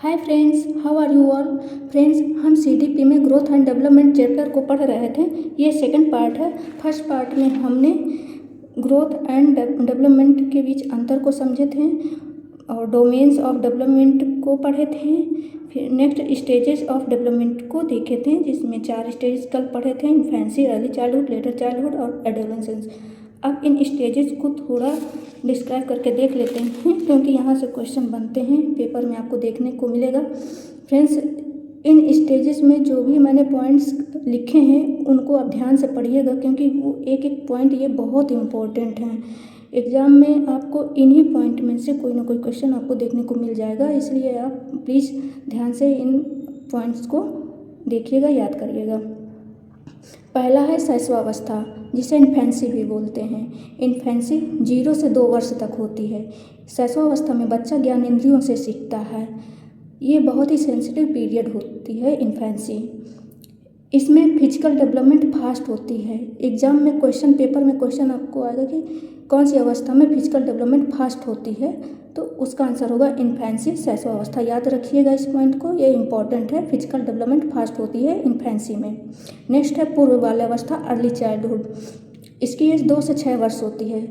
Hi friends, how are you all. Friends, हम CDP में growth and development chapter को पढ़ रहे थे। ये सेकंड पार्ट है। फर्स्ट पार्ट में हमने ग्रोथ एंड डेवलपमेंट के बीच अंतर को समझे थे और डोमेन्स ऑफ डेवलपमेंट को पढ़े थे। फिर नेक्स्ट स्टेजेस ऑफ डेवलपमेंट को देखे थे, जिसमें 4 स्टेजेस कल पढ़े थे: infancy, early childhood, letter childhood और एडोलेसेंस। अब इन स्टेजेस को थोड़ा डिस्क्राइब करके देख लेते हैं, क्योंकि यहाँ से क्वेश्चन बनते हैं, पेपर में आपको देखने को मिलेगा। फ्रेंड्स, इन स्टेजेस में जो भी मैंने पॉइंट्स लिखे हैं उनको आप ध्यान से पढ़िएगा, क्योंकि वो एक एक पॉइंट ये बहुत इम्पोर्टेंट हैं। एग्ज़ाम में आपको इन्हीं पॉइंट में से कोई ना कोई क्वेश्चन आपको देखने को मिल जाएगा, इसलिए आप प्लीज़ ध्यान से इन पॉइंट्स को देखिएगा, याद करिएगा। पहला है शैशवावस्था, जिसे इन्फेंसी भी बोलते हैं। इन्फेंसी 0 से 2 वर्ष तक होती है। शैशवावस्था में बच्चा ज्ञानेंद्रियों से सीखता है। ये बहुत ही सेंसिटिव पीरियड होती है इन्फेंसी। इसमें फिजिकल डेवलपमेंट फास्ट होती है। एग्जाम में क्वेश्चन पेपर में क्वेश्चन आपको आएगा कि कौन सी अवस्था में फिजिकल डेवलपमेंट फास्ट होती है, तो उसका आंसर होगा इन्फेंसी, शैशवावस्था। याद रखिएगा इस पॉइंट को, ये इंपॉर्टेंट है। फिजिकल डेवलपमेंट फास्ट होती है इन्फेंसी में। नेक्स्ट है पूर्व बाल्यावस्था, अर्ली चाइल्डहुड। इसकी एज 2 से 6 वर्ष होती है।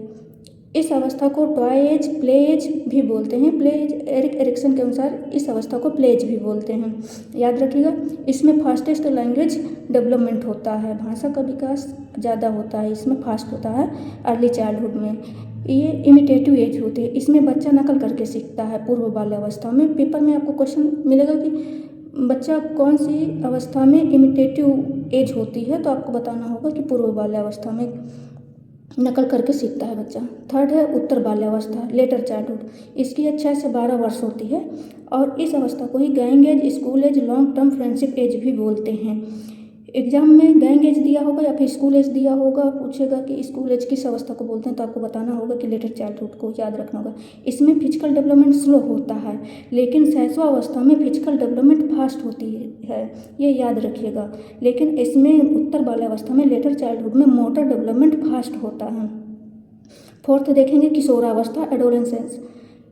इस अवस्था को टॉय एज, प्ले एज भी बोलते हैं। प्ले एज, एरिक एरिक्सन के अनुसार इस अवस्था को प्ले एज भी बोलते हैं। याद रखिएगा, इसमें फास्टेस्ट लैंग्वेज डेवलपमेंट होता है, भाषा का विकास ज़्यादा होता है, इसमें फास्ट होता है अर्ली चाइल्डहुड में। ये इमिटेटिव एज होती है, इसमें बच्चा नकल करके सीखता है। पूर्व बाल्यावस्था में पेपर में आपको क्वेश्चन मिलेगा कि बच्चा कौन सी अवस्था में इमिटेटिव एज होती है, तो आपको बताना होगा कि पूर्व बाल्यावस्था में नकल करके सीखता है बच्चा। थर्ड है उत्तर बाल्यावस्था, लेटर चाइल्डहुड। इसकी एज 6 से 12 वर्ष होती है और इस अवस्था को ही gang age, school age, long term friendship age भी बोलते हैं। एग्जाम में गैंग एज दिया होगा या फिर स्कूल एज दिया होगा, पूछेगा कि स्कूल एज किस अवस्था को बोलते हैं, तो आपको बताना होगा कि लेटर चाइल्डहुड को याद रखना होगा। इसमें फिजिकल डेवलपमेंट स्लो होता है, लेकिन शैशवावस्था में फिजिकल डेवलपमेंट फास्ट होती है, ये याद रखिएगा। लेकिन इसमें उत्तर बाल्यावस्था में, लेटर चाइल्डहुड में मोटर डेवलपमेंट फास्ट होता है। फोर्थ देखेंगे किशोरावस्था, एडोलेसेंस।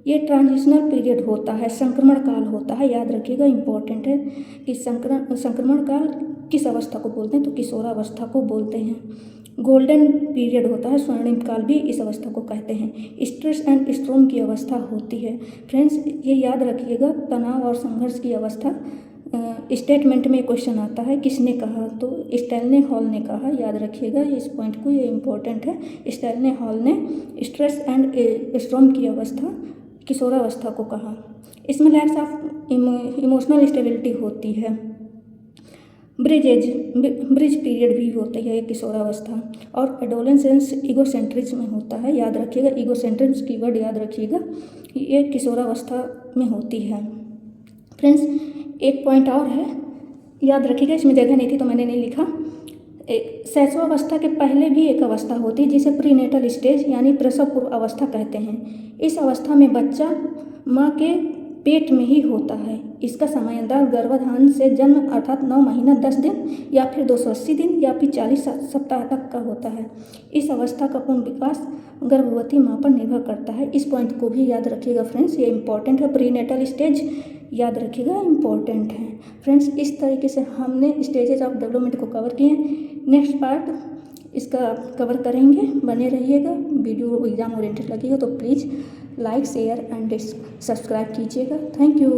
ये ट्रांजिशनल पीरियड होता है, संक्रमण काल होता है। याद रखिएगा, इंपॉर्टेंट है कि संक्रमण काल किस अवस्था को बोलते हैं, तो किशोरावस्था को बोलते हैं। गोल्डन पीरियड होता है, स्वर्णिम काल भी इस अवस्था को कहते हैं। स्ट्रेस एंड स्ट्रोम की अवस्था होती है। फ्रेंड्स, ये याद रखिएगा, तनाव और संघर्ष की अवस्था। स्टेटमेंट में क्वेश्चन आता है, किसने कहा, तो स्टैनले हॉल ने कहा। याद रखिएगा इस पॉइंट को, ये इंपॉर्टेंट है। स्टैनले हॉल ने स्ट्रेस एंड स्ट्रोम की अवस्था, किशोरावस्था को कहा। इसमें लैक्स ऑफ इमोशनल स्टेबिलिटी होती है। ब्रिज पीरियड भी होती है किशोरावस्था। और एडोलेसेंस ईगोसेंट्रिज्म में होता है। याद रखिएगा, ईगोसेंट्रिज्म कीवर्ड याद रखिएगा, ये किशोरावस्था में होती है। फ्रेंड्स, एक पॉइंट और है, याद रखिएगा, इसमें जगह नहीं थी तो मैंने नहीं लिखा। शैशवावस्था के पहले भी एक अवस्था होती है जिसे प्रीनेटल स्टेज यानी प्रसव पूर्व अवस्था कहते हैं। इस अवस्था में बच्चा माँ के पेट में ही होता है। इसका समयान्तर गर्भाधान से जन्म अर्थात 9 महीना 10 दिन या फिर 280 दिन या फिर 40 सप्ताह तक का होता है। इस अवस्था का पूर्ण विकास गर्भवती माँ पर निर्भर करता है। इस पॉइंट को भी याद रखिएगा फ्रेंड्स, ये इंपॉर्टेंट है। प्रीनेटल स्टेज याद रखिएगा, इंपॉर्टेंट है। फ्रेंड्स, इस तरीके से हमने स्टेजेस ऑफ डेवलपमेंट को कवर किए। नेक्स्ट पार्ट इसका कवर करेंगे, बने रहिएगा। वीडियो एग्जाम ओरिएंटेड लगेगा तो please like, share and subscribe कीजिएगा। Thank you.